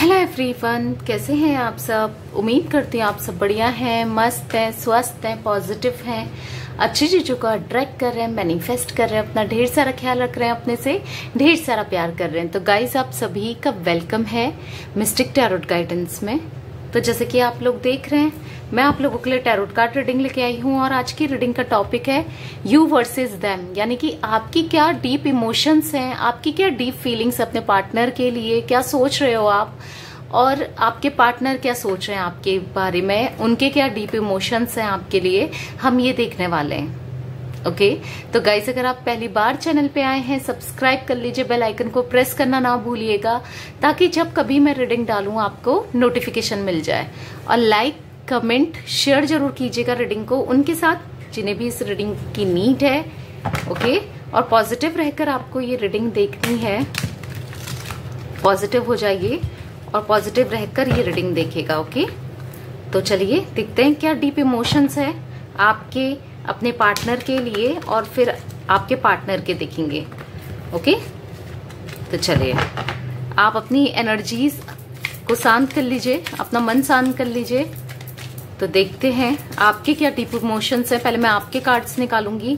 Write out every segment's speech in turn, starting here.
Hello everyone, कैसे हैं आप सब। उम्मीद करती हूँ आप सब बढ़िया हैं, मस्त हैं, स्वस्थ हैं, पॉजिटिव हैं, अच्छी चीजों को अट्रैक्ट कर रहे हैं, मैनिफेस्ट कर रहे हैं, अपना ढेर सारा ख्याल रख रहे हैं, अपने से ढेर सारा प्यार कर रहे हैं। तो गाइज आप सभी का वेलकम है मिस्टिक टैरोट गाइडेंस में। तो जैसे कि आप लोग देख रहे हैं, मैं आप लोगों के लिए टैरोट कार्ड रीडिंग लेके आई हूँ और आज की रीडिंग का टॉपिक है यू वर्सेस देम, यानी कि आपकी क्या डीप इमोशंस हैं, आपकी क्या डीप फीलिंग्स अपने पार्टनर के लिए, क्या सोच रहे हो आप और आपके पार्टनर क्या सोच रहे हैं आपके बारे में, उनके क्या डीप इमोशंस हैं आपके लिए, हम ये देखने वाले हैं। ओके तो गाइस, अगर आप पहली बार चैनल पे आए हैं, सब्सक्राइब कर लीजिए, बेल आइकन को प्रेस करना ना भूलिएगा ताकि जब कभी मैं रीडिंग डालूं आपको नोटिफिकेशन मिल जाए। और लाइक कमेंट शेयर जरूर कीजिएगा रीडिंग को उनके साथ जिन्हें भी इस रीडिंग की नीड है। ओके, और पॉजिटिव रहकर आपको ये रीडिंग देखनी है, पॉजिटिव हो जाइए और पॉजिटिव रहकर ये रीडिंग देखेगा। ओके तो चलिए देखते हैं क्या डीप इमोशंस है आपके अपने पार्टनर के लिए और फिर आपके पार्टनर के देखेंगे। ओके तो चलिए आप अपनी एनर्जीज को शांत कर लीजिए, अपना मन शांत कर लीजिए। तो देखते हैं आपके क्या डीप इमोशंस है। पहले मैं आपके कार्ड्स निकालूंगी,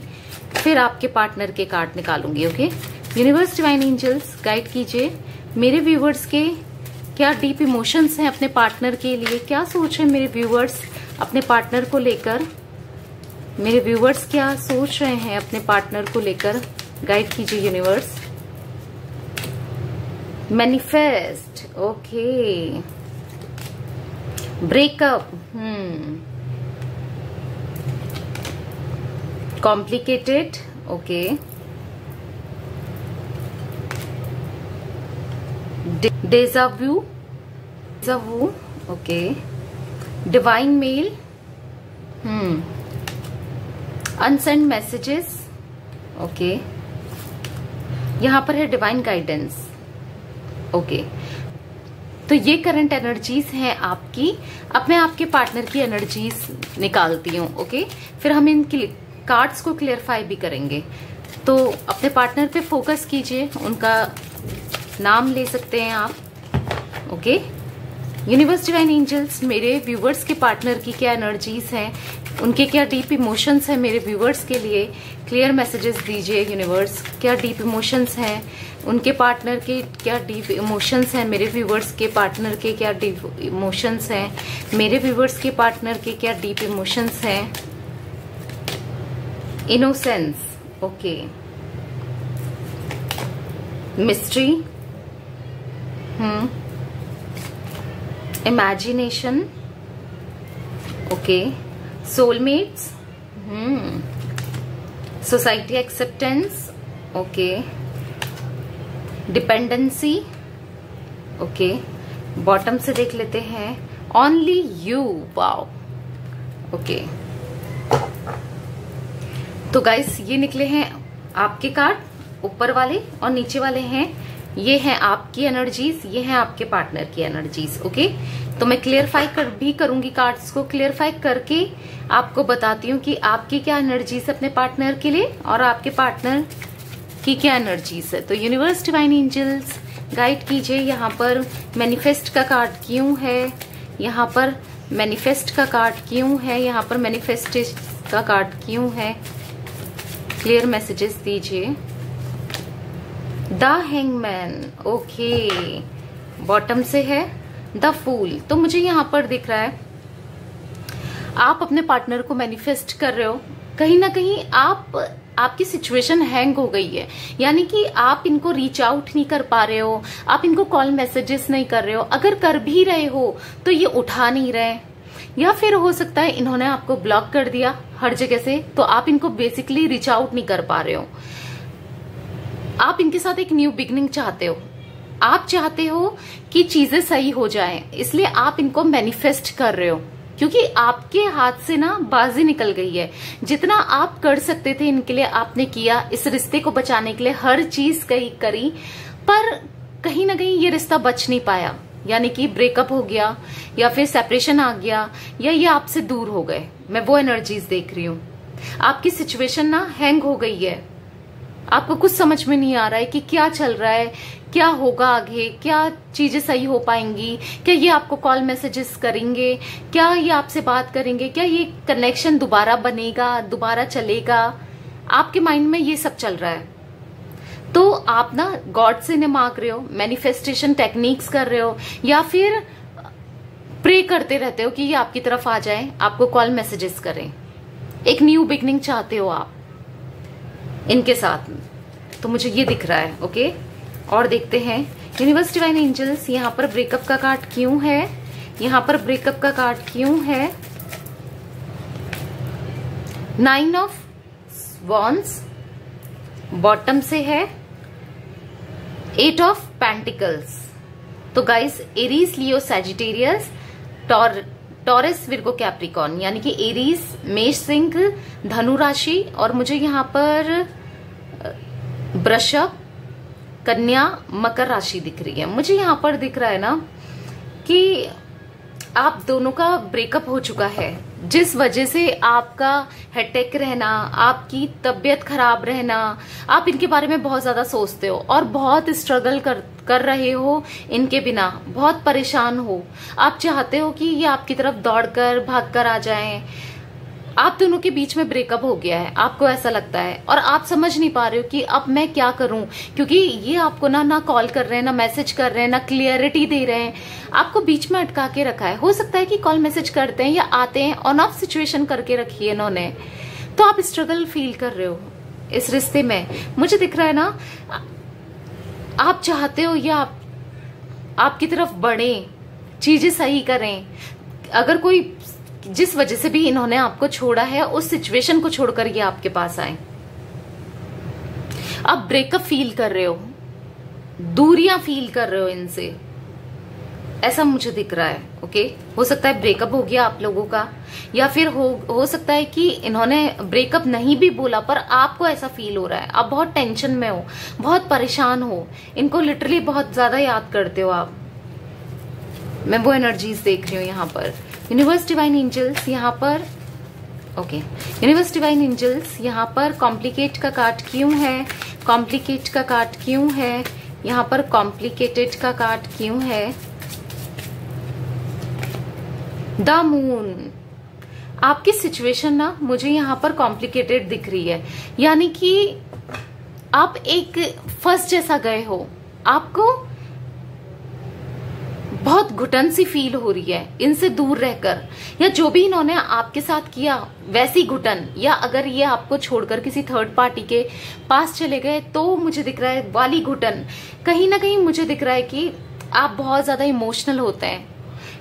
फिर आपके पार्टनर के कार्ड निकालूंगी। Okay, universe divine angels guide कीजिए मेरे व्यूवर्स के क्या डीप इमोशंस हैं अपने पार्टनर के लिए, क्या सोच रहे हैं मेरे व्यूवर्स अपने पार्टनर को लेकर, मेरे व्यूवर्स क्या सोच रहे हैं अपने पार्टनर को लेकर। गाइड कीजिए universe. Manifest, okay, breakup, complicated, okay, deja vu, okay, divine male, unsent messages, okay, यहां पर है डिवाइन गाइडेंस। ओके तो ये करंट एनर्जीज हैं आपकी, अब मैं आपके पार्टनर की एनर्जीज निकालती हूँ। ओके, फिर हम इन कार्ड्स को क्लियरफाई भी करेंगे। तो अपने पार्टनर पे फोकस कीजिए, उनका नाम ले सकते हैं आप। ओके, यूनिवर्स डिवाइन एंजल्स मेरे व्यूवर्स के पार्टनर की क्या एनर्जीज हैं, उनके क्या डीप इमोशंस हैं मेरे व्यूवर्स के लिए, क्लियर मैसेजेस दीजिए यूनिवर्स। क्या डीप इमोशंस हैं उनके पार्टनर के, क्या डीप इमोशंस हैं मेरे व्यूवर्स के पार्टनर के, क्या डीप इमोशंस हैं मेरे व्यूवर्स के पार्टनर के, क्या डीप इमोशंस हैं। Innocence, okay, mystery, imagination, okay, soulmates, society acceptance, okay, dependency, okay, bottom से देख लेते हैं ओनली यू, वाओ। ओके तो गाइस ये निकले हैं आपके कार्ड, ऊपर वाले और नीचे वाले हैं, ये हैं आपकी एनर्जीज, ये हैं आपके पार्टनर की एनर्जीज। ओके तो मैं क्लियरफाई भी करूंगी, कार्ड्स को क्लियरफाई करके आपको बताती हूँ कि आपकी क्या एनर्जीज अपने पार्टनर के लिए और आपके पार्टनर की क्या एनर्जीज है। तो यूनिवर्स डिवाइन एंजल्स गाइड कीजिए, यहाँ पर मैनिफेस्ट का कार्ड क्यों है, यहाँ पर मैनिफेस्ट का कार्ड क्यों है, यहाँ पर मैनिफेस्ट का कार्ड क्यों है, क्लियर मैसेजेस दीजिए। द हैंगमैन, ओके, बॉटम से है द फूल। तो मुझे यहाँ पर दिख रहा है आप अपने पार्टनर को मैनिफेस्ट कर रहे हो, कहीं ना कहीं आपकी सिचुएशन हैंग हो गई है, यानी कि आप इनको रीच आउट नहीं कर पा रहे हो, आप इनको कॉल मैसेजेस नहीं कर रहे हो, अगर कर भी रहे हो तो ये उठा नहीं रहे, या फिर हो सकता है इन्होंने आपको ब्लॉक कर दिया हर जगह से, तो आप इनको बेसिकली रीच आउट नहीं कर पा रहे हो। आप इनके साथ एक न्यू बिगनिंग चाहते हो, आप चाहते हो कि चीजें सही हो जाएं, इसलिए आप इनको मैनिफेस्ट कर रहे हो, क्योंकि आपके हाथ से ना बाजी निकल गई है। जितना आप कर सकते थे इनके लिए आपने किया, इस रिश्ते को बचाने के लिए हर चीज करी, पर कहीं ना कहीं ये रिश्ता बच नहीं पाया, यानी कि ब्रेकअप हो गया या फिर सेपरेशन आ गया या ये आपसे दूर हो गए। मैं वो एनर्जीज देख रही हूँ। आपकी सिचुएशन ना हैंग हो गई है, आपको कुछ समझ में नहीं आ रहा है कि क्या चल रहा है, क्या होगा आगे, क्या चीजें सही हो पाएंगी, क्या ये आपको कॉल मैसेजेस करेंगे, क्या ये आपसे बात करेंगे, क्या ये कनेक्शन दोबारा बनेगा, दोबारा चलेगा। आपके माइंड में ये सब चल रहा है। तो आप ना गॉड से मांग रहे हो, मैनिफेस्टेशन टेक्निक्स कर रहे हो, या फिर प्रे करते रहते हो कि ये आपकी तरफ आ जाए, आपको कॉल मैसेजेस करें। एक न्यू बिगनिंग चाहते हो आप इनके साथ। तो मुझे ये दिख रहा है। ओके, और देखते हैं यूनिवर्स डिवाइन एंजल्स, यहाँ पर ब्रेकअप का कार्ड क्यों है, यहाँ पर ब्रेकअप का कार्ड क्यों है। 9 ऑफ वॉन्ड्स बॉटम से है, 8 ऑफ पेंटिकल्स। तो गाइस, एरीज, लियो, सैजिटेरियस, टॉरस, विर्गो, कैप्रिकॉर्न, यानी कि एरीज, मेष, सिंह, धनु राशि, और मुझे यहाँ पर वृषभ, कन्या, मकर राशि दिख रही है। मुझे यहाँ पर दिख रहा है ना कि आप दोनों का ब्रेकअप हो चुका है, जिस वजह से आपका हेडेक रहना, आपकी तबीयत खराब रहना, आप इनके बारे में बहुत ज्यादा सोचते हो और बहुत स्ट्रगल कर रहे हो इनके बिना, बहुत परेशान हो। आप चाहते हो कि ये आपकी तरफ दौड़कर भागकर आ जाएं। आप दोनों के बीच में ब्रेकअप हो गया है, आपको ऐसा लगता है, और आप समझ नहीं पा रहे हो कि अब मैं क्या करूं, क्योंकि ये आपको ना कॉल कर रहे हैं, ना मैसेज कर रहे हैं, ना क्लियरिटी दे रहे हैं। आपको बीच में अटका के रखा है। हो सकता है कि कॉल मैसेज करते हैं या आते हैं, ऑन ऑफ सिचुएशन करके रखी है इन्होंने। तो आप स्ट्रगल फील कर रहे हो इस रिश्ते में। मुझे दिख रहा है ना, आप चाहते हो या आपकी तरफ बढ़े, चीजें सही करें। अगर कोई, जिस वजह से भी इन्होंने आपको छोड़ा है, उस सिचुएशन को छोड़कर ये आपके पास आए। आप ब्रेकअप फील कर रहे हो, दूरियां फील कर रहे हो इनसे, ऐसा मुझे दिख रहा है। ओके, हो सकता है ब्रेकअप हो गया आप लोगों का, या फिर हो सकता है कि इन्होंने ब्रेकअप नहीं भी बोला, पर आपको ऐसा फील हो रहा है। आप बहुत टेंशन में हो, बहुत परेशान हो, इनको लिटरली बहुत ज्यादा याद करते हो आप। मैं वो एनर्जीज देख रही हूँ यहाँ पर। यूनिवर्स डिवाइन एंजल्स यहाँ पर, ओके, यूनिवर्स डिवाइन एंजल्स यहाँ पर कॉम्प्लिकेट का कार्ड क्यों है, कॉम्प्लिकेट का कार्ड क्यों है, यहाँ पर कॉम्प्लिकेटेड का कार्ड क्यों है। द मून, आपकी सिचुएशन ना मुझे यहाँ पर कॉम्प्लिकेटेड दिख रही है, यानी कि आप एक फर्स्ट जैसा गए हो, आपको बहुत घुटन सी फील हो रही है इनसे दूर रहकर, या जो भी इन्होंने आपके साथ किया वैसी घुटन, या अगर ये आपको छोड़कर किसी थर्ड पार्टी के पास चले गए तो मुझे दिख रहा है वाली घुटन। कहीं ना कहीं मुझे दिख रहा है कि आप बहुत ज्यादा इमोशनल होते हैं,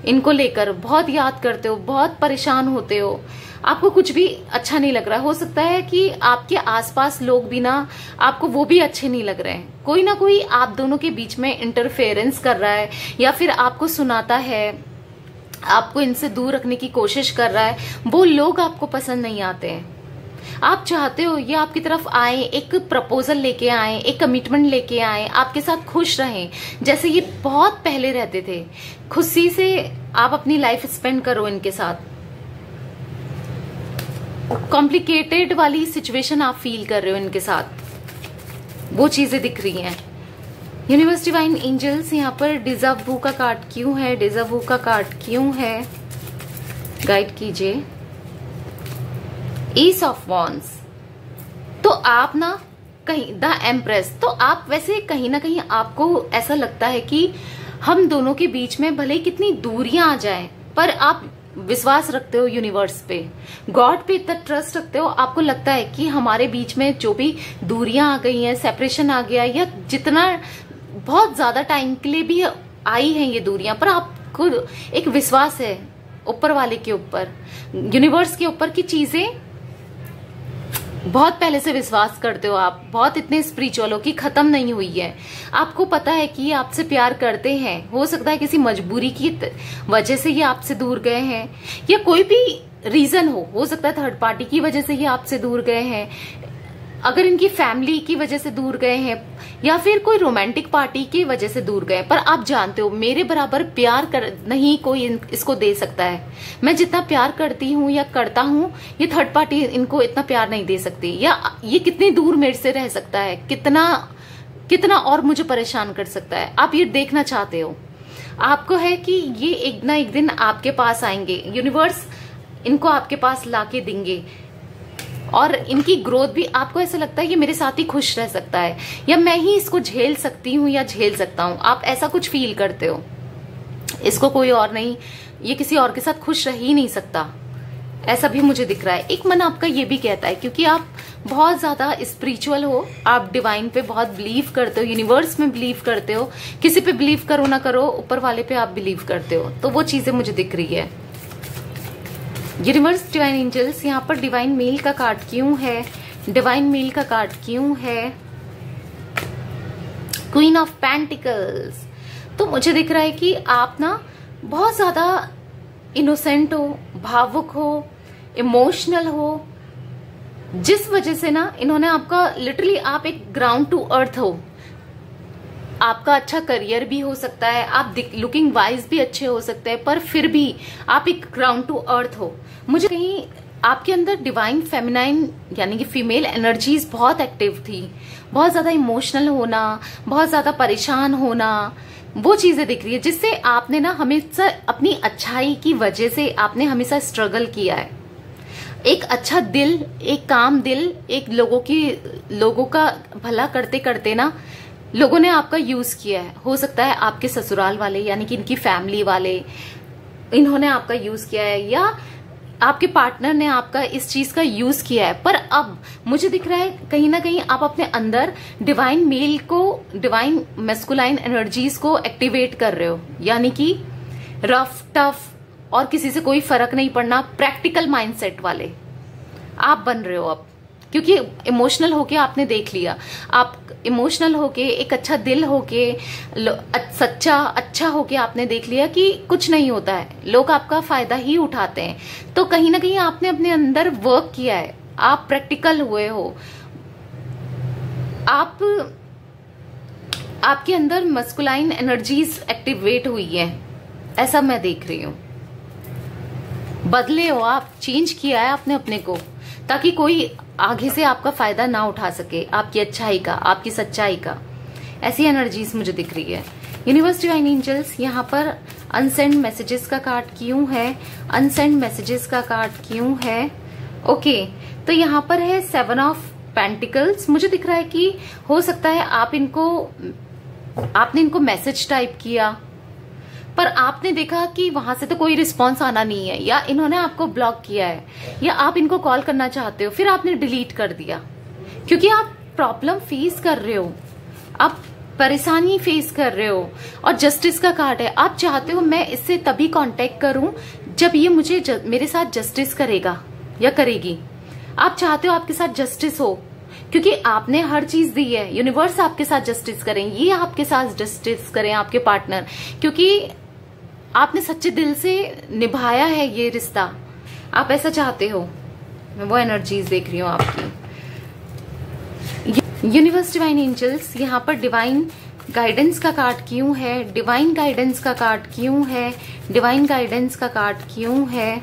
इनको लेकर बहुत याद करते हो, बहुत परेशान होते हो, आपको कुछ भी अच्छा नहीं लग रहा। हो सकता है कि आपके आसपास लोग भी ना, आपको वो भी अच्छे नहीं लग रहे हैं। कोई ना कोई आप दोनों के बीच में इंटरफेरेंस कर रहा है, या फिर आपको सुनाता है, आपको इनसे दूर रखने की कोशिश कर रहा है। वो लोग आपको पसंद नहीं आते हैं। आप चाहते हो ये आपकी तरफ आए, एक प्रपोजल लेके आए, एक कमिटमेंट लेके आए, आपके साथ खुश रहें जैसे ये बहुत पहले रहते थे। खुशी से आप अपनी लाइफ स्पेंड करो इनके साथ। कॉम्प्लिकेटेड वाली सिचुएशन आप फील कर रहे हो इनके साथ, वो चीजें दिख रही हैं। यूनिवर्स डिवाइन एंजल्स यहाँ पर डिजावू का कार्ड क्यों है, डिजावू का कार्ड क्यों है, गाइड कीजिए। एस ऑफ वॉन्ड्स, तो आप ना कहीं, द एम्प्रेस, तो आप वैसे कहीं ना कहीं आपको ऐसा लगता है कि हम दोनों के बीच में भले कितनी दूरियां आ जाएं, पर आप विश्वास रखते हो यूनिवर्स पे, गॉड पे इतना ट्रस्ट रखते हो। आपको लगता है कि हमारे बीच में जो भी दूरियां आ गई हैं, सेपरेशन आ गया, या जितना बहुत ज्यादा टाइम के लिए भी आई हैं ये दूरियां, पर आपको एक विश्वास है ऊपर वाले के ऊपर, यूनिवर्स के ऊपर की चीजें बहुत पहले से विश्वास करते हो आप, बहुत इतने स्पिरिचुअल हो कि खत्म नहीं हुई है। आपको पता है कि ये आपसे प्यार करते हैं। हो सकता है किसी मजबूरी की वजह से ये आपसे दूर गए हैं, या कोई भी रीजन हो सकता है थर्ड पार्टी की वजह से ये आपसे दूर गए हैं, अगर इनकी फैमिली की वजह से दूर गए हैं, या फिर कोई रोमांटिक पार्टी की वजह से दूर गए। पर आप जानते हो मेरे बराबर प्यार नहीं कोई इसको दे सकता है। मैं जितना प्यार करती हूँ या करता हूँ, ये थर्ड पार्टी इनको इतना प्यार नहीं दे सकती। या ये कितनी दूर मेरे से रह सकता है, कितना कितना और मुझे परेशान कर सकता है। आप ये देखना चाहते हो, आपको है कि ये एक ना एक दिन आपके पास आएंगे, यूनिवर्स इनको आपके पास लाके देंगे, और इनकी ग्रोथ भी आपको ऐसा लगता है ये मेरे साथ ही खुश रह सकता है, या मैं ही इसको झेल सकती हूँ या झेल सकता हूँ। आप ऐसा कुछ फील करते हो, इसको कोई और नहीं, ये किसी और के साथ खुश रह ही नहीं सकता, ऐसा भी मुझे दिख रहा है। एक मन आपका ये भी कहता है, क्योंकि आप बहुत ज्यादा स्पिरिचुअल हो, आप डिवाइन पे बहुत बिलीव करते हो, यूनिवर्स में बिलीव करते हो, किसी पे बिलीव करो ना करो, ऊपर वाले पे आप बिलीव करते हो, तो वो चीजें मुझे दिख रही है। यूनिवर्स, डिवाइन एंजल्स, यहाँ पर डिवाइन मेल का कार्ड क्यों है, डिवाइन मेल का कार्ड क्यों है, क्वीन ऑफ पेंटिकल्स। तो मुझे दिख रहा है कि आप ना बहुत ज्यादा इनोसेंट हो, भावुक हो, इमोशनल हो, जिस वजह से ना इन्होंने आपका लिटरली, आप एक ग्राउंड टू अर्थ हो, आपका अच्छा करियर भी हो सकता है, आप लुकिंग वाइज भी अच्छे हो सकते हैं, पर फिर भी आप एक ग्राउंड टू अर्थ हो। मुझे कहीं आपके अंदर डिवाइन फेमिनाइन यानी कि फीमेल एनर्जीज बहुत एक्टिव थी, बहुत ज्यादा इमोशनल होना, बहुत ज्यादा परेशान होना, वो चीजें दिख रही है, जिससे आपने ना हमेशा अपनी अच्छाई की वजह से आपने हमेशा स्ट्रगल किया है। एक अच्छा दिल, एक काम दिल, एक लोगों का भला करते करते ना लोगों ने आपका यूज किया है। हो सकता है आपके ससुराल वाले यानी कि इनकी फैमिली वाले, इन्होंने आपका यूज किया है, या आपके पार्टनर ने आपका इस चीज का यूज किया है। पर अब मुझे दिख रहा है कहीं ना कहीं आप अपने अंदर डिवाइन मेल को, डिवाइन मैस्कुलाइन एनर्जीज को एक्टिवेट कर रहे हो, यानी कि रफ टफ और किसी से कोई फर्क नहीं पड़ना, प्रैक्टिकल माइंडसेट वाले आप बन रहे हो अब, क्योंकि इमोशनल होके आपने देख लिया, आप इमोशनल होके, एक अच्छा दिल होके, सच्चा अच्छा होके आपने देख लिया कि कुछ नहीं होता है, लोग आपका फायदा ही उठाते हैं। तो कहीं ना कहीं आपने अपने अंदर वर्क किया है, आप प्रैक्टिकल हुए हो, आपके अंदर मस्कुलाइन एनर्जीज एक्टिवेट हुई है, ऐसा मैं देख रही हूं। बदले हो आप, चेंज किया है आपने अपने को, ताकि कोई आगे से आपका फायदा ना उठा सके, आपकी अच्छाई का, आपकी सच्चाई का। ऐसी एनर्जीज मुझे दिख रही है। यूनिवर्स, डिवाइन एंजल्स, यहाँ पर अनसेंड मैसेजेस का कार्ड क्यों है, अनसेंड मैसेजेस का कार्ड क्यों है। ओके, तो यहाँ पर है 7 ऑफ पेंटिकल्स। मुझे दिख रहा है कि हो सकता है आपने इनको मैसेज टाइप किया, पर आपने देखा कि वहां से तो कोई रिस्पांस आना नहीं है, या इन्होंने आपको ब्लॉक किया है, या आप इनको कॉल करना चाहते हो, फिर आपने डिलीट कर दिया, क्योंकि आप प्रॉब्लम फेस कर रहे हो, आप परेशानी फेस कर रहे हो। और जस्टिस का कार्ड है, आप चाहते हो मैं इससे तभी कांटेक्ट करूं जब ये मेरे साथ जस्टिस करेगा या करेगी। आप चाहते हो आपके साथ जस्टिस हो, क्योंकि आपने हर चीज दी है, यूनिवर्स आपके साथ जस्टिस करें, ये आपके साथ जस्टिस करें, आपके पार्टनर, क्योंकि आपने सच्चे दिल से निभाया है ये रिश्ता, आप ऐसा चाहते हो। मैं वो एनर्जीज देख रही हूँ आपकी। यूनिवर्स, डिवाइन एंजल्स, यहाँ पर डिवाइन गाइडेंस का कार्ड क्यों है, डिवाइन गाइडेंस का कार्ड क्यों है, डिवाइन गाइडेंस का कार्ड क्यों है।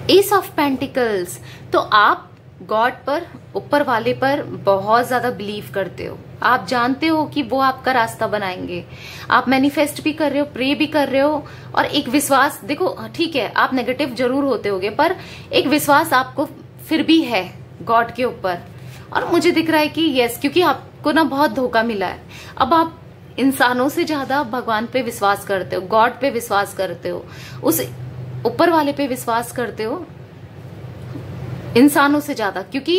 S of pentacles. तो आप गॉड पर, ऊपर वाले पर बहुत ज्यादा बिलीव करते हो, आप जानते हो कि वो आपका रास्ता बनाएंगे, आप मैनिफेस्ट भी कर रहे हो, प्रे भी कर रहे हो, और एक विश्वास, देखो ठीक है आप नेगेटिव जरूर होते होगे, पर एक विश्वास आपको फिर भी है गॉड के ऊपर। और मुझे दिख रहा है कि यस, क्योंकि आपको ना बहुत धोखा मिला है, अब आप इंसानों से ज्यादा भगवान पे विश्वास करते हो, गॉड पे विश्वास करते हो, उस ऊपर वाले पे विश्वास करते हो इंसानों से ज्यादा, क्योंकि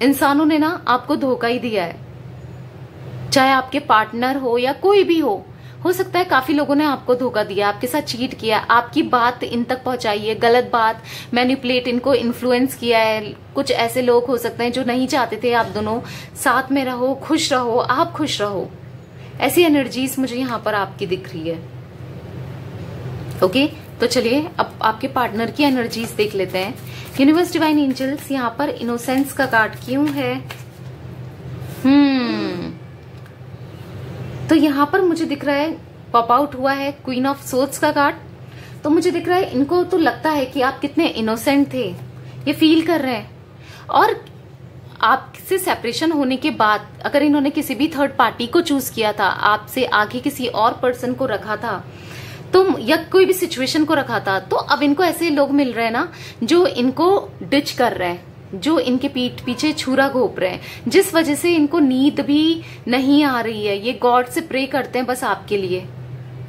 इंसानों ने ना आपको धोखा ही दिया है, चाहे आपके पार्टनर हो या कोई भी हो सकता है काफी लोगों ने आपको धोखा दिया, आपके साथ चीट किया, आपकी बात इन तक पहुंचाई है, गलत बात मैनिपुलेट, इनको इन्फ्लुएंस किया है। कुछ ऐसे लोग हो सकते हैं जो नहीं चाहते थे आप दोनों साथ में रहो, खुश रहो, आप खुश रहो। ऐसी एनर्जीज मुझे यहाँ पर आपकी दिख रही है। ओके, तो चलिए अब आपके पार्टनर की एनर्जीज देख लेते हैं। यूनिवर्स, डिवाइन एंजल्स, यहाँ पर इनोसेंस का कार्ड क्यों है। तो यहाँ पर मुझे दिख रहा है पॉप आउट हुआ है क्वीन ऑफ सोर्ड्स का कार्ड। तो मुझे दिख रहा है इनको तो लगता है कि आप कितने इनोसेंट थे, ये फील कर रहे हैं, और आपसे सेपरेशन होने के बाद अगर इन्होंने किसी भी थर्ड पार्टी को चूज किया था, आपसे आगे किसी और पर्सन को रखा था तो, या कोई भी सिचुएशन को रखा था, तो अब इनको ऐसे लोग मिल रहे हैं ना जो इनको डिच कर रहे हैं, जो इनके पीठ पीछे छुरा घोप रहे हैं, जिस वजह से इनको नींद भी नहीं आ रही है। ये गॉड से प्रे करते हैं बस आपके लिए,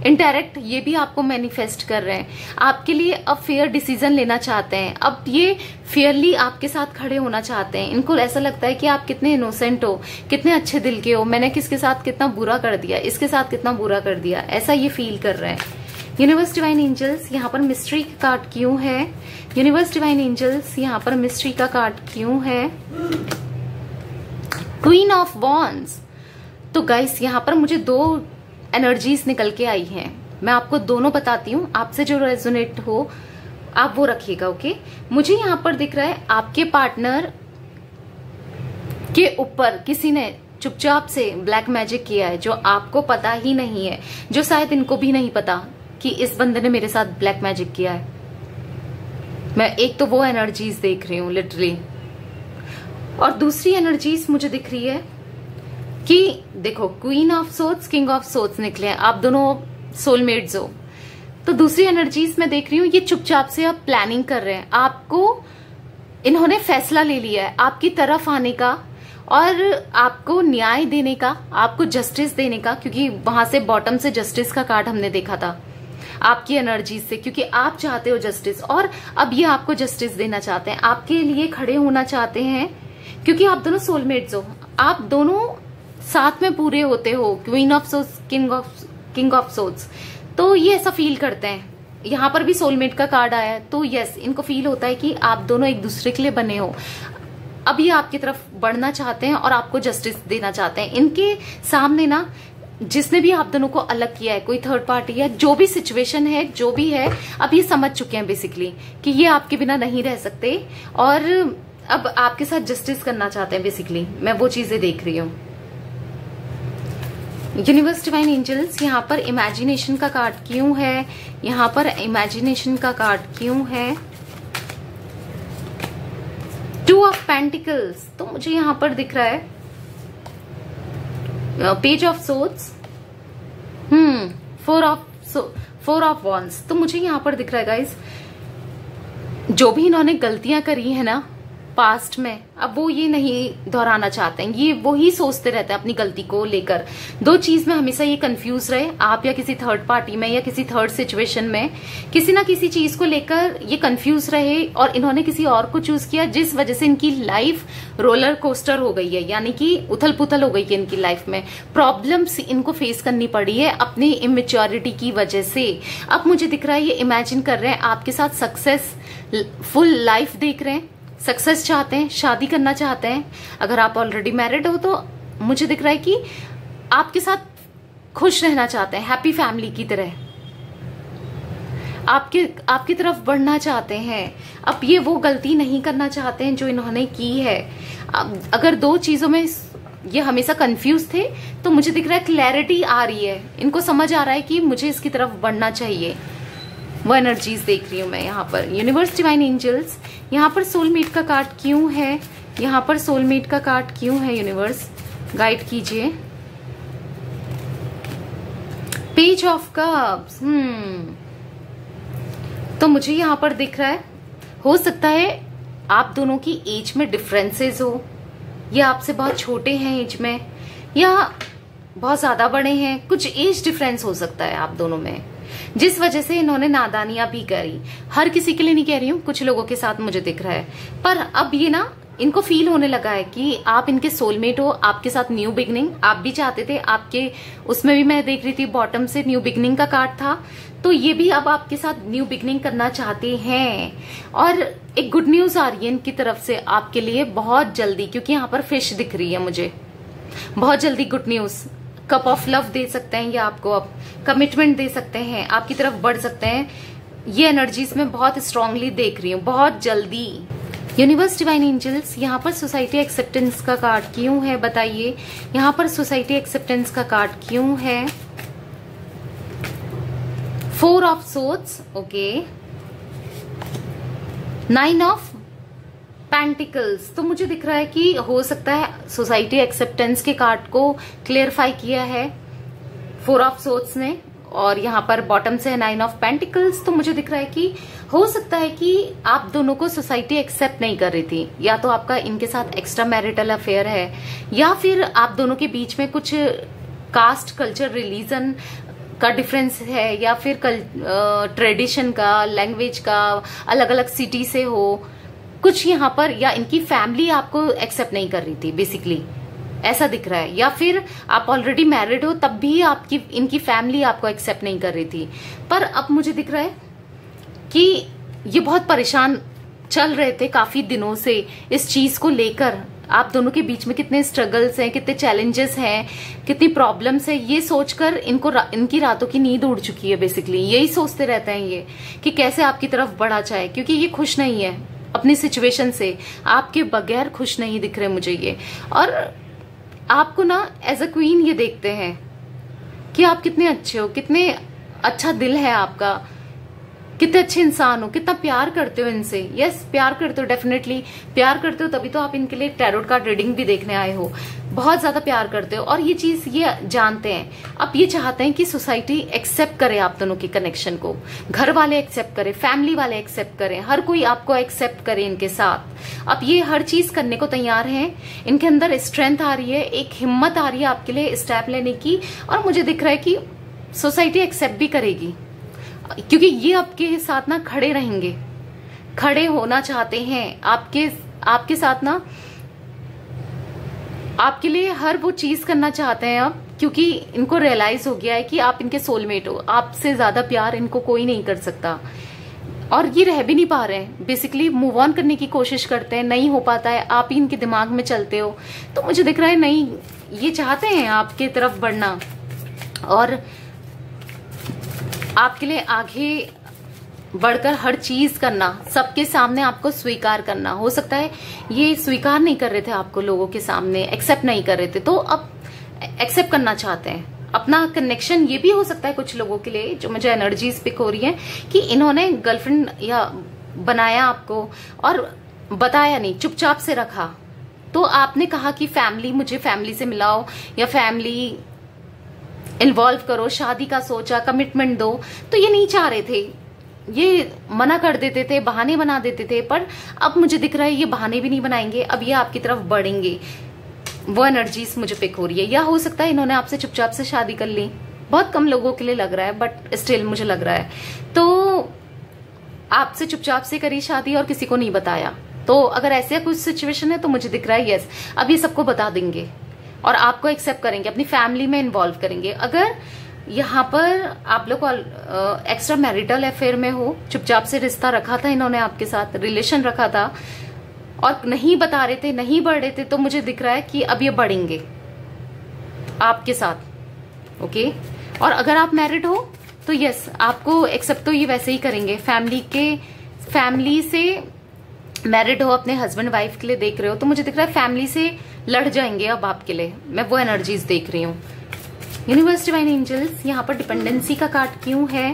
इनडायरेक्ट ये भी आपको मैनिफेस्ट कर रहे हैं, आपके लिए अब फेयर डिसीजन लेना चाहते हैं, अब ये फेयरली आपके साथ खड़े होना चाहते हैं। इनको ऐसा लगता है कि आप कितने इनोसेंट हो, कितने अच्छे दिल के हो, मैंने किसके साथ कितना बुरा कर दिया, इसके साथ कितना बुरा कर दिया, ऐसा ये फील कर रहे हैं। यूनिवर्स डिवाइन एंजल्स, यहाँ पर मिस्ट्री का कार्ड क्यों है? यूनिवर्स डिवाइन एंजल्स, यहाँ पर मिस्ट्री का कार्ड क्यों है? Queen of wands. तो गाइस यहाँ पर मुझे 2 एनर्जीज निकल के आई हैं, मैं आपको दोनों बताती हूँ, आपसे जो रेजोनेट हो आप वो रखिएगा, ओके। मुझे यहाँ पर दिख रहा है आपके पार्टनर के ऊपर किसी ने चुपचाप से ब्लैक मैजिक किया है, जो आपको पता ही नहीं है, जो शायद इनको भी नहीं पता कि इस बंदे ने मेरे साथ ब्लैक मैजिक किया है। मैं एक तो वो एनर्जीज देख रही हूँ लिटरली, और दूसरी एनर्जीज मुझे दिख रही है कि देखो queen of swords, king of swords निकले हैं, आप दोनों सोलमेट्स हो। तो दूसरी एनर्जीज मैं देख रही हूँ ये चुपचाप से अब प्लानिंग कर रहे हैं, आपको इन्होंने फैसला ले लिया है आपकी तरफ आने का और आपको न्याय देने का, आपको जस्टिस देने का, क्योंकि वहां से बॉटम से जस्टिस का कार्ड हमने देखा था आपकी एनर्जी से, क्योंकि आप चाहते हो जस्टिस और अब ये आपको जस्टिस देना चाहते हैं, आपके लिए खड़े होना चाहते हैं, क्योंकि आप दोनों सोलमेट्स हो, आप दोनों साथ में पूरे होते हो। Queen of swords, king of swords, तो ये ऐसा फील करते हैं। यहाँ पर भी सोलमेट का कार्ड आया है, तो यस इनको फील होता है कि आप दोनों एक दूसरे के लिए बने हो। अब ये आपकी तरफ बढ़ना चाहते हैं और आपको जस्टिस देना चाहते हैं। इनके सामने ना जिसने भी आप दोनों को अलग किया है, कोई थर्ड पार्टी है, जो भी सिचुएशन है, जो भी है, अब ये समझ चुके हैं बेसिकली कि ये आपके बिना नहीं रह सकते और अब आपके साथ जस्टिस करना चाहते हैं बेसिकली। मैं वो चीजें देख रही हूँ। यूनिवर्स डिवाइन एंजल्स, यहाँ पर इमेजिनेशन का कार्ड क्यों है? यहाँ पर इमेजिनेशन का कार्ड क्यों है? 2 ऑफ पेंटिकल्स, तो मुझे यहाँ पर दिख रहा है page of swords, 4 of wands, तो मुझे यहाँ पर दिख रहा है गाइस जो भी इन्होंने गलतियां करी है ना पास्ट में, अब वो ये नहीं दोहराना चाहते हैं, ये वही सोचते रहते हैं अपनी गलती को लेकर। 2 चीज में हमेशा ये कंफ्यूज रहे, आप या किसी थर्ड पार्टी में या किसी थर्ड सिचुएशन में किसी ना किसी चीज को लेकर ये कंफ्यूज रहे और इन्होंने किसी और को चूज किया, जिस वजह से इनकी लाइफ रोलर कोस्टर हो गई है, यानी कि उथल पुथल हो गई है इनकी लाइफ में। प्रॉब्लम्स इनको फेस करनी पड़ी है अपनी इमेच्योरिटी की वजह से। अब मुझे दिख रहा है ये इमेजिन कर रहे हैं आपके साथ सक्सेस फुल लाइफ देख रहे हैं, सक्सेस चाहते हैं, शादी करना चाहते हैं। अगर आप ऑलरेडी मैरिड हो तो मुझे दिख रहा है कि आपके साथ खुश रहना चाहते हैं, हैप्पी फैमिली की तरह आपकी तरफ बढ़ना चाहते हैं। अब ये वो गलती नहीं करना चाहते हैं जो इन्होंने की है। अगर 2 चीजों में ये हमेशा कंफ्यूज थे तो मुझे दिख रहा है क्लैरिटी आ रही है, इनको समझ आ रहा है कि मुझे इसकी तरफ बढ़ना चाहिए। वो एनर्जीज देख रही हूं मैं यहाँ पर। यूनिवर्स डिवाइन एंजल्स, यहाँ पर सोलमेट का कार्ड क्यों है? यहाँ पर सोलमेट का कार्ड क्यों है? यूनिवर्स गाइड कीजिए। पेज ऑफ कप्स, तो मुझे यहाँ पर दिख रहा है हो सकता है आप दोनों की एज में डिफरेंसेस हो, या आपसे बहुत छोटे हैं एज में या बहुत ज्यादा बड़े हैं, कुछ एज डिफरेंस हो सकता है आप दोनों में, जिस वजह से इन्होंने नादानियां भी करी। हर किसी के लिए नहीं कह रही हूँ, कुछ लोगों के साथ मुझे दिख रहा है। पर अब ये ना इनको फील होने लगा है कि आप इनके सोलमेट हो, आपके साथ न्यू बिगनिंग आप भी चाहते थे, आपके उसमें भी मैं देख रही थी बॉटम से न्यू बिगनिंग का कार्ड था, तो ये भी अब आपके साथ न्यू बिगनिंग करना चाहते हैं। और एक गुड न्यूज आ रही है इनकी तरफ से आपके लिए बहुत जल्दी, क्योंकि यहाँ पर फिश दिख रही है मुझे, बहुत जल्दी good news. Cup of love दे सकते हैं ये आपको, अब कमिटमेंट दे सकते हैं, आपकी तरफ बढ़ सकते हैं। ये एनर्जीज में बहुत स्ट्रांगली देख रही हूँ, बहुत जल्दी। यूनिवर्स डिवाइन एंजल्स, यहाँ पर सोसाइटी एक्सेप्टेंस का कार्ड क्यों है बताइए? यहाँ पर सोसाइटी एक्सेप्टेंस का कार्ड क्यों है? 4 of swords, okay. 9 of pentacles, तो मुझे दिख रहा है कि हो सकता है सोसाइटी एक्सेप्टेंस के कार्ड को क्लियरफाई किया है 4 ऑफ सोर्ड्स ने, और यहाँ पर बॉटम से 9 ऑफ पेंटिकल्स। तो मुझे दिख रहा है कि हो सकता है कि आप दोनों को सोसाइटी एक्सेप्ट नहीं कर रही थी, या तो आपका इनके साथ एक्स्ट्रा मैरिटल अफेयर है, या फिर आप दोनों के बीच में कुछ कास्ट, कल्चर, रिलीजन का डिफरेंस है, या फिर ट्रेडिशन का, लैंग्वेज का, अलग अलग सिटी से हो कुछ यहाँ पर, या इनकी फैमिली आपको एक्सेप्ट नहीं कर रही थी बेसिकली, ऐसा दिख रहा है। या फिर आप ऑलरेडी मैरिड हो तब भी आपकी इनकी फैमिली आपको एक्सेप्ट नहीं कर रही थी। पर अब मुझे दिख रहा है कि ये बहुत परेशान चल रहे थे काफी दिनों से इस चीज को लेकर। आप दोनों के बीच में कितने स्ट्रगल्स हैं, कितने चैलेंजेस हैं, कितनी प्रॉब्लम्स है, ये सोचकर इनकी रातों की नींद उड़ चुकी है। बेसिकली यही सोचते रहते हैं ये कि कैसे आपकी तरफ बढ़ा जाए, क्योंकि ये खुश नहीं है अपनी सिचुएशन से, आपके बगैर खुश नहीं दिख रहे मुझे ये। और आपको ना एज अ क्वीन ये देखते हैं कि आप कितने अच्छे हो, कितने अच्छा दिल है आपका, कितने अच्छे इंसान हो, कितना प्यार करते हो इनसे। यस, प्यार करते हो, डेफिनेटली प्यार करते हो, तभी तो आप इनके लिए टैरोट कार्ड रीडिंग भी देखने आए हो। बहुत ज्यादा प्यार करते हो और ये चीज ये जानते हैं। अब ये चाहते हैं कि सोसाइटी एक्सेप्ट करे आप दोनों के कनेक्शन को, घर वाले एक्सेप्ट करें, फैमिली वाले एक्सेप्ट करें, हर कोई आपको एक्सेप्ट करे इनके साथ। अब ये हर चीज करने को तैयार हैं, इनके अंदर स्ट्रेंथ आ रही है, एक हिम्मत आ रही है आपके लिए स्टेप लेने की। और मुझे दिख रहा है कि सोसाइटी एक्सेप्ट भी करेगी, क्योंकि ये आपके साथ ना खड़े रहेंगे, खड़े होना चाहते हैं आपके साथ ना, आपके लिए हर वो चीज करना चाहते हैं अब, क्योंकि इनको रियलाइज हो गया है कि आप इनके सोलमेट हो, आपसे ज्यादा प्यार इनको कोई नहीं कर सकता। और ये रह भी नहीं पा रहे हैं, बेसिकली मूव ऑन करने की कोशिश करते हैं, नहीं हो पाता है, आप ही इनके दिमाग में चलते हो। तो मुझे दिख रहा है नहीं, ये चाहते हैं आपके तरफ बढ़ना और आपके लिए आगे बढ़कर हर चीज करना, सबके सामने आपको स्वीकार करना। हो सकता है ये स्वीकार नहीं कर रहे थे आपको, लोगों के सामने एक्सेप्ट नहीं कर रहे थे, तो अब एक्सेप्ट करना चाहते हैं अपना कनेक्शन। ये भी हो सकता है कुछ लोगों के लिए, जो मुझे एनर्जीज पिक हो रही है कि इन्होंने गर्लफ्रेंड या बनाया आपको और बताया नहीं, चुपचाप से रखा। तो आपने कहा कि फैमिली, मुझे फैमिली से मिलाओ या फैमिली इन्वॉल्व करो, शादी का सोचा, कमिटमेंट दो, तो ये नहीं चाह रहे थे, ये मना कर देते थे, बहाने बना देते थे। पर अब मुझे दिख रहा है ये बहाने भी नहीं बनाएंगे, अब ये आपकी तरफ बढ़ेंगे। वो एनर्जीज मुझे पिक हो रही है। या हो सकता है इन्होंने आपसे चुपचाप से शादी कर ली, बहुत कम लोगों के लिए लग रहा है, बट स्टिल मुझे लग रहा है। तो आपसे चुपचाप से करी शादी और किसी को नहीं बताया। तो अगर ऐसे कुछ सिचुएशन है तो मुझे दिख रहा है यस, अब ये सबको बता देंगे और आपको एक्सेप्ट करेंगे, अपनी फैमिली में इन्वॉल्व करेंगे। अगर यहाँ पर आप लोग एक्स्ट्रा मैरिटल अफेयर में हो, चुपचाप से रिश्ता रखा था इन्होंने आपके साथ, रिलेशन रखा था और नहीं बता रहे थे, नहीं बढ़ रहे थे, तो मुझे दिख रहा है कि अब ये बढ़ेंगे आपके साथ। ओके, और अगर आप मैरिड हो तो यस, आपको एक्सेप्ट तो ये वैसे ही करेंगे। फैमिली से मैरिड हो, अपने हस्बैंड वाइफ के लिए देख रहे हो, तो मुझे दिख रहा है फैमिली से लड़ जाएंगे अब आपके लिए। मैं वो एनर्जीज देख रही हूँ। यूनिवर्स, डिवाइन एंजल्स, यहाँ पर डिपेंडेंसी का कार्ड क्यों है?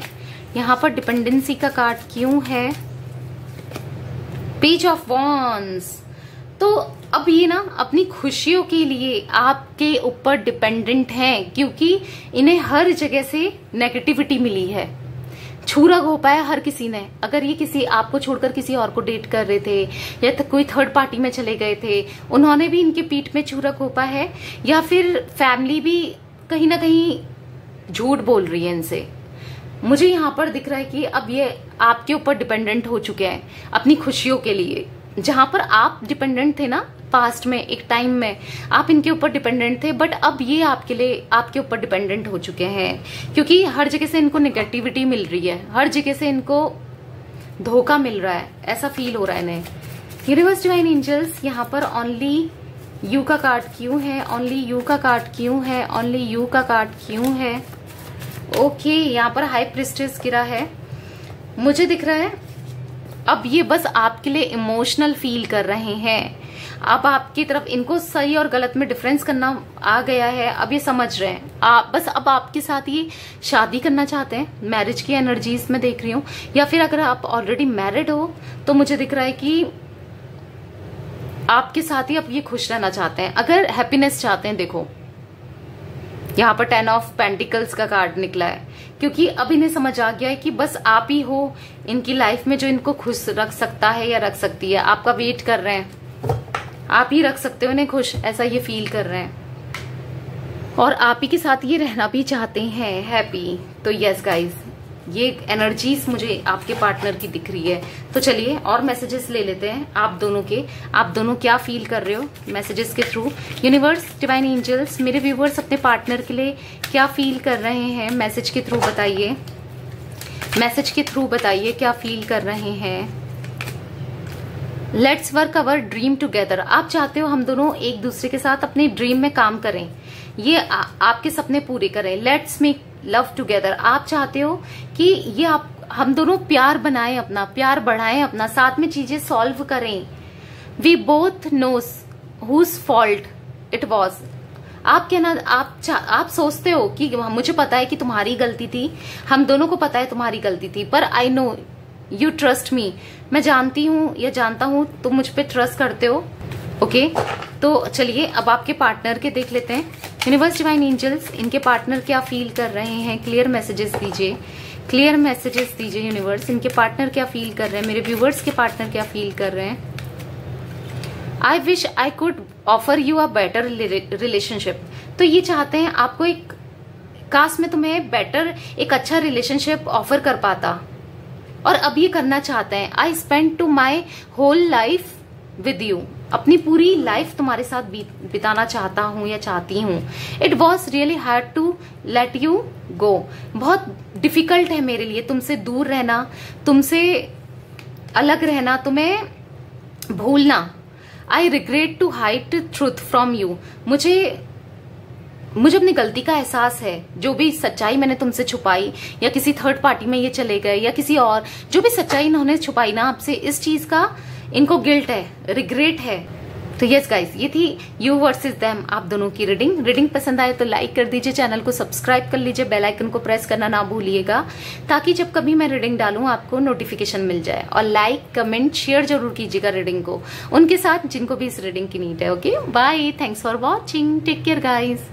यहाँ पर डिपेंडेंसी का कार्ड क्यों है? Page of wands. तो अब ये ना अपनी खुशियों के लिए आपके ऊपर डिपेंडेंट हैं, क्योंकि इन्हें हर जगह से नेगेटिविटी मिली है। छूरा घोपा है हर किसी ने। अगर ये किसी आपको छोड़कर किसी और को डेट कर रहे थे या कोई थर्ड पार्टी में चले गए थे, उन्होंने भी इनके पीठ में छूरा घोपा है, या फिर फैमिली भी कहीं ना कहीं झूठ बोल रही है इनसे। मुझे यहाँ पर दिख रहा है कि अब ये आपके ऊपर डिपेंडेंट हो चुके हैं अपनी खुशियों के लिए। जहां पर आप डिपेंडेंट थे ना पास्ट में, एक टाइम में आप इनके ऊपर डिपेंडेंट थे, बट अब ये आपके लिए आपके ऊपर डिपेंडेंट हो चुके हैं, क्योंकि हर जगह से इनको नेगेटिविटी मिल रही है, हर जगह से इनको धोखा मिल रहा है, ऐसा फील हो रहा है इन्हें। यूनिवर्स, डिवाइन एंजल्स, यहाँ पर ओनली यू का कार्ड क्यों है? ओनली यू का कार्ड क्यों है? ओनली यू का कार्ड क्यों है? ओके, यहाँ पर हाई प्रिस्टेस गिरा है। मुझे दिख रहा है अब ये बस आपके लिए इमोशनल फील कर रहे हैं। अब आपकी तरफ इनको सही और गलत में डिफरेंस करना आ गया है, अब ये समझ रहे हैं। आप बस अब आपके साथ ये शादी करना चाहते हैं, मैरिज की एनर्जीज में देख रही हूँ। या फिर अगर आप ऑलरेडी मैरिड हो तो मुझे दिख रहा है कि आपके साथ ही अब ये खुश रहना चाहते हैं, अगर हैप्पीनेस चाहते हैं। देखो यहाँ पर 10 ऑफ पेंटिकल्स का कार्ड निकला है, क्योंकि अब इन्हें समझ आ गया है कि बस आप ही हो इनकी लाइफ में जो इनको खुश रख सकता है या रख सकती है। आपका वेट कर रहे हैं, आप ही रख सकते हो इन्हें खुश, ऐसा ये फील कर रहे हैं और आप ही के साथ ये रहना भी चाहते हैं हैप्पी। तो यस गाइज, ये एनर्जीज मुझे आपके पार्टनर की दिख रही है। तो चलिए और मैसेजेस ले लेते हैं आप दोनों के। आप दोनों क्या फील कर रहे हो मैसेजेस के थ्रू। यूनिवर्स, डिवाइन एंजल्स, मेरे व्यूवर्स अपने पार्टनर के लिए क्या फील कर रहे हैं मैसेज के थ्रू बताइए। मैसेज के थ्रू बताइए क्या फील कर रहे हैं। Let's work our dream together. आप चाहते हो हम दोनों एक दूसरे के साथ अपने ड्रीम में काम करें, ये आपके सपने पूरे करें। Let's make love together. आप चाहते हो कि ये हम दोनों प्यार बनाएं, अपना प्यार बढ़ाएं, अपना साथ में चीजें सॉल्व करें। We both knows whose fault it was. आप कहना आप सोचते हो कि मुझे पता है कि तुम्हारी गलती थी, हम दोनों को पता है तुम्हारी गलती थी, पर I know you trust me. मैं जानती हूँ या जानता हूँ तुम मुझ पे ट्रस्ट करते हो। ओके तो चलिए अब आपके पार्टनर के देख लेते हैं। यूनिवर्स, डिवाइन एंजल्स, इनके पार्टनर क्या फील कर रहे हैं। क्लियर मैसेजेस दीजिए, क्लियर मैसेजेस दीजिए यूनिवर्स। इनके पार्टनर क्या फील कर रहे हैं, मेरे व्यूवर्स के पार्टनर क्या फील कर रहे हैं। I wish I could offer you a better relationship. तो ये चाहते हैं आपको एक काश में तुम्हें बेटर एक अच्छा रिलेशनशिप ऑफर कर पाता, और अब ये करना चाहते हैं। I spend to my whole life with you. अपनी पूरी लाइफ तुम्हारे साथ बिताना चाहता हूं या चाहती हूं। It was really hard to let you go. बहुत डिफिकल्ट है मेरे लिए तुमसे दूर रहना, तुमसे अलग रहना, तुम्हें भूलना। I regret to hide truth from you. मुझे अपनी गलती का एहसास है। जो भी सच्चाई मैंने तुमसे छुपाई, या किसी थर्ड पार्टी में ये चले गए, या किसी और जो भी सच्चाई इन्होंने छुपाई ना आपसे, इस चीज का इनको गिल्ट है, रिग्रेट है। तो यस गाइस, ये थी यू वर्सेस देम आप दोनों की रीडिंग पसंद आए तो लाइक कर दीजिए, चैनल को सब्सक्राइब कर लीजिए, बेल आइकन को प्रेस करना ना भूलिएगा, ताकि जब कभी मैं रीडिंग डालूं आपको नोटिफिकेशन मिल जाए। और लाइक कमेंट शेयर जरूर कीजिएगा रीडिंग को उनके साथ जिनको भी इस रीडिंग की नीड है। Okay bye, thanks for watching, take care guys.